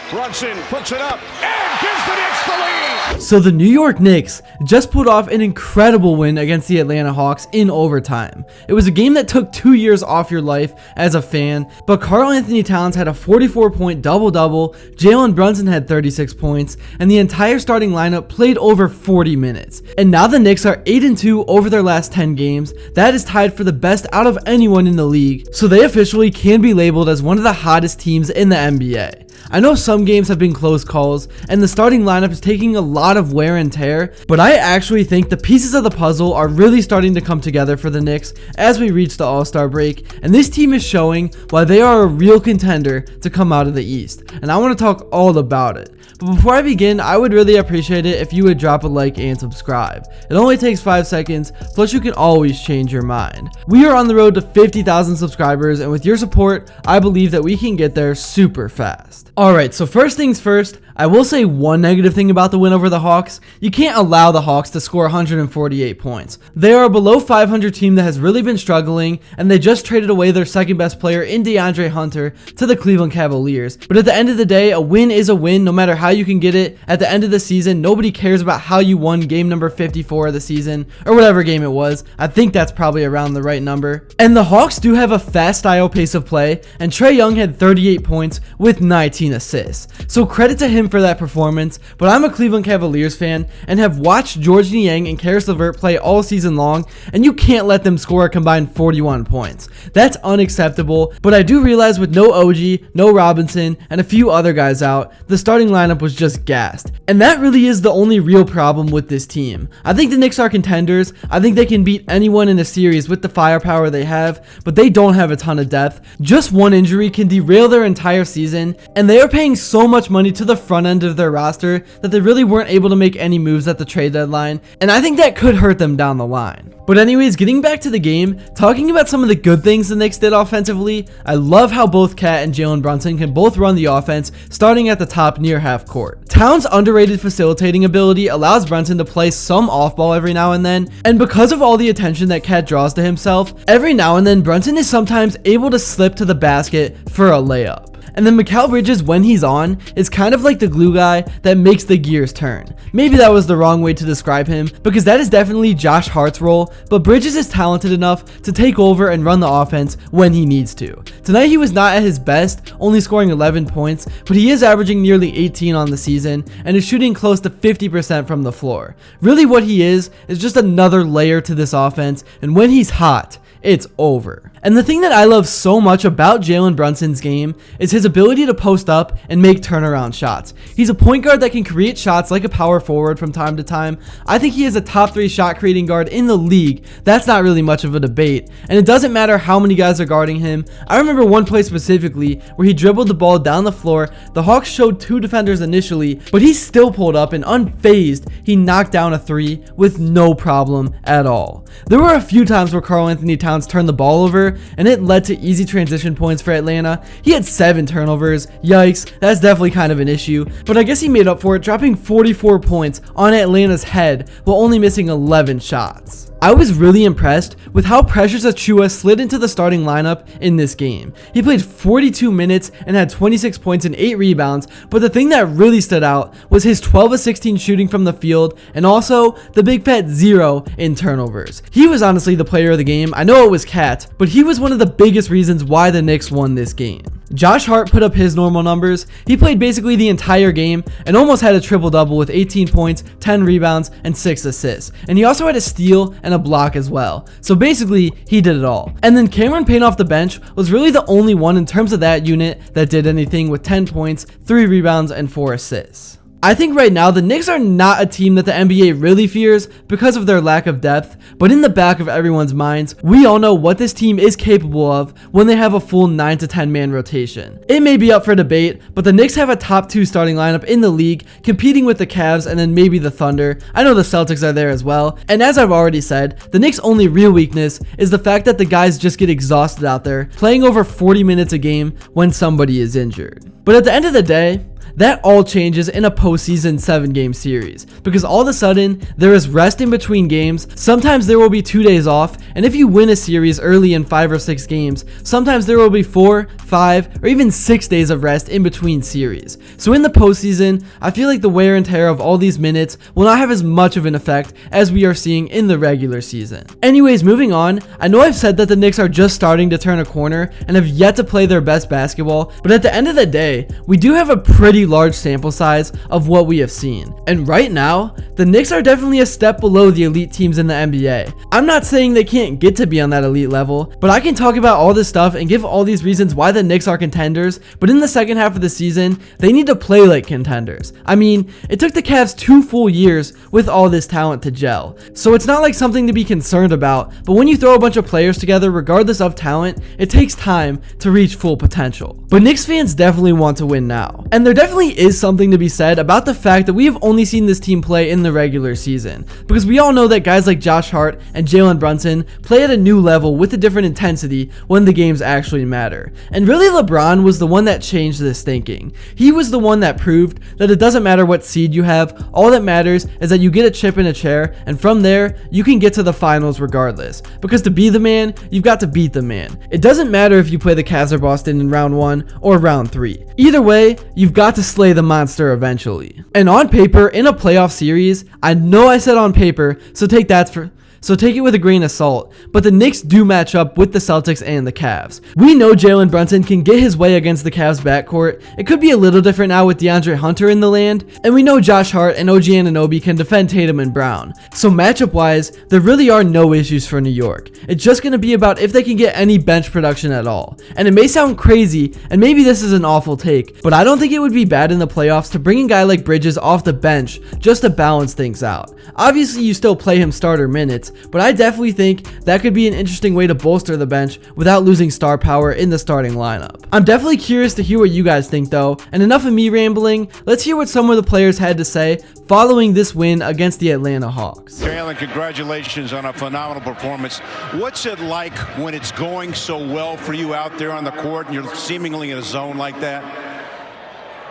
Brunson puts it up and gives the Knicks the lead. So the New York Knicks just pulled off an incredible win against the Atlanta Hawks in overtime. It was a game that took 2 years off your life as a fan, but Karl Anthony Towns had a 44-point double-double, Jalen Brunson had 36 points, and the entire starting lineup played over 40 minutes. And now the Knicks are 8-2 over their last 10 games. That is tied for the best out of anyone in the league, so they officially can be labeled as one of the hottest teams in the NBA. I know some games have been close calls, and the starting lineup is taking a lot of wear and tear, but I actually think the pieces of the puzzle are really starting to come together for the Knicks as we reach the All-Star break, and this team is showing why they are a real contender to come out of the East, and I want to talk all about it. But before I begin, I would really appreciate it if you would drop a like and subscribe. It only takes 5 seconds, plus you can always change your mind. We are on the road to 50,000 subscribers, and with your support, I believe that we can get there super fast. Alright, so first things first, I will say one negative thing about the win over the Hawks. You can't allow the Hawks to score 148 points. They are a below 500 team that has really been struggling, and they just traded away their second best player in DeAndre Hunter to the Cleveland Cavaliers. But at the end of the day, a win is a win no matter how you can get it. At the end of the season, nobody cares about how you won game number 54 of the season, or whatever game it was. I think that's probably around the right number. And the Hawks do have a fast style pace of play, and Trae Young had 38 points with 19 assists. So credit to him for that performance, but I'm a Cleveland Cavaliers fan and have watched George Niang and Karis LeVert play all season long, and you can't let them score a combined 41 points. That's unacceptable, but I do realize with no OG, no Robinson, and a few other guys out, the starting lineup was just gassed. And that really is the only real problem with this team. I think the Knicks are contenders. I think they can beat anyone in a series with the firepower they have, but they don't have a ton of depth. Just one injury can derail their entire season, and they are paying so much money to the front end of their roster that they really weren't able to make any moves at the trade deadline, and I think that could hurt them down the line. But anyways, getting back to the game, talking about some of the good things the Knicks did offensively, I love how both Cat and Jalen Brunson can both run the offense starting at the top near half court. Towns' underrated facilitating ability allows Brunson to play some off ball every now and then, and because of all the attention that Cat draws to himself, every now and then Brunson is sometimes able to slip to the basket for a layup. And then Mikal Bridges, when he's on, is kind of like the glue guy that makes the gears turn. Maybe that was the wrong way to describe him, because that is definitely Josh Hart's role, but Bridges is talented enough to take over and run the offense when he needs to. Tonight he was not at his best, only scoring 11 points, but he is averaging nearly 18 on the season, and is shooting close to 50% from the floor. Really what he is just another layer to this offense, and when he's hot, it's over. And the thing that I love so much about Jalen Brunson's game is his ability to post up and make turnaround shots. He's a point guard that can create shots like a power forward from time to time. I think he is a top 3 shot creating guard in the league. That's not really much of a debate, and it doesn't matter how many guys are guarding him. I remember one play specifically where he dribbled the ball down the floor. The Hawks showed 2 defenders initially, but he still pulled up, and unfazed, he knocked down a 3 with no problem at all. There were a few times where Karl Anthony Towns turned the ball over, and it led to easy transition points for Atlanta. He had 7 turnovers. Yikes, that's definitely kind of an issue, but I guess he made up for it, dropping 44 points on Atlanta's head while only missing 11 shots. I was really impressed with how Precious Achiuwa slid into the starting lineup in this game. He played 42 minutes and had 26 points and 8 rebounds, but the thing that really stood out was his 12 of 16 shooting from the field, and also the big fat 0 in turnovers. He was honestly the player of the game. I know it was Cat, but he was one of the biggest reasons why the Knicks won this game. Josh Hart put up his normal numbers. He played basically the entire game and almost had a triple-double with 18 points, 10 rebounds, and 6 assists. And he also had a steal and a block as well. So basically, he did it all. And then Cameron Payne off the bench was really the only one in terms of that unit that did anything with 10 points, 3 rebounds, and 4 assists. I think right now the Knicks are not a team that the NBA really fears because of their lack of depth, but in the back of everyone's minds, we all know what this team is capable of when they have a full 9 to 10 man rotation. It may be up for debate, but the Knicks have a top 2 starting lineup in the league, competing with the Cavs and then maybe the Thunder. I know the Celtics are there as well, and as I've already said, the Knicks' only real weakness is the fact that the guys just get exhausted out there, playing over 40 minutes a game when somebody is injured. But at the end of the day, that all changes in a postseason 7-game series, because all of a sudden there is rest in between games. Sometimes there will be 2 days off, and if you win a series early in 5 or 6 games, sometimes there will be 4, 5, or even 6 days of rest in between series. So in the postseason, I feel like the wear and tear of all these minutes will not have as much of an effect as we are seeing in the regular season. Anyways, moving on, I know I've said that the Knicks are just starting to turn a corner and have yet to play their best basketball, but at the end of the day, we do have a pretty large sample size of what we have seen. And right now, the Knicks are definitely a step below the elite teams in the NBA. I'm not saying they can't get to be on that elite level, but I can talk about all this stuff and give all these reasons why the Knicks are contenders, but in the second half of the season, they need to play like contenders. I mean, it took the Cavs 2 full years with all this talent to gel, so it's not like something to be concerned about, but when you throw a bunch of players together, regardless of talent, it takes time to reach full potential. But Knicks fans definitely want to win now, and there definitely is something to be said about the fact that we have only seen this team play in the regular season, because we all know that guys like Josh Hart and Jalen Brunson play at a new level with a different intensity when the games actually matter. And really, LeBron was the one that changed this thinking. He was the one that proved that it doesn't matter what seed you have, all that matters is that you get a chip in a chair, and from there, you can get to the finals regardless. Because to be the man, you've got to beat the man. It doesn't matter if you play the Cavs or Boston in round 1 or round 3. Either way, you've got to slay the monster eventually. And on paper, in a playoff series, I know I said on paper, so take it with a grain of salt, but the Knicks do match up with the Celtics and the Cavs. We know Jalen Brunson can get his way against the Cavs backcourt. It could be a little different now with DeAndre Hunter in the land, and we know Josh Hart and OG Anunoby can defend Tatum and Brown. So matchup wise, there really are no issues for New York. It's just going to be about if they can get any bench production at all. And it may sound crazy, and maybe this is an awful take, but I don't think it would be bad in the playoffs to bring a guy like Bridges off the bench just to balance things out. Obviously, you still play him starter minutes, but I definitely think that could be an interesting way to bolster the bench without losing star power in the starting lineup. I'm definitely curious to hear what you guys think though, and enough of me rambling, let's hear what some of the players had to say following this win against the Atlanta Hawks. Jalen, congratulations on a phenomenal performance. What's it like when it's going so well for you out there on the court and you're seemingly in a zone like that?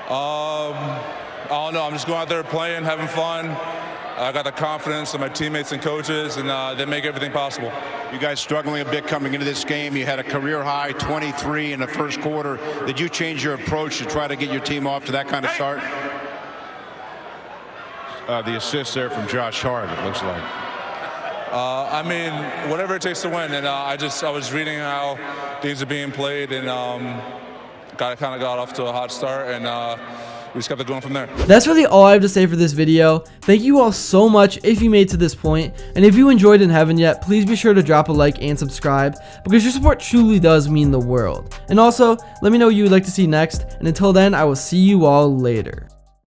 I don't know. I'm just going out there playing, having fun. I got the confidence of my teammates and coaches, and they make everything possible. You guys struggling a bit coming into this game. You had a career high 23 in the first quarter. Did you change your approach to try to get your team off to that kind of start? The assist there from Josh Hart, it looks like. I mean, whatever it takes to win. And I was reading how games are being played, and kind of got off to a hot start, and we just kept it going from there. That's really all I have to say for this video. Thank you all so much if you made it to this point, and if you enjoyed and haven't yet, please be sure to drop a like and subscribe, because your support truly does mean the world. And also, let me know what you would like to see next, and until then, I will see you all later.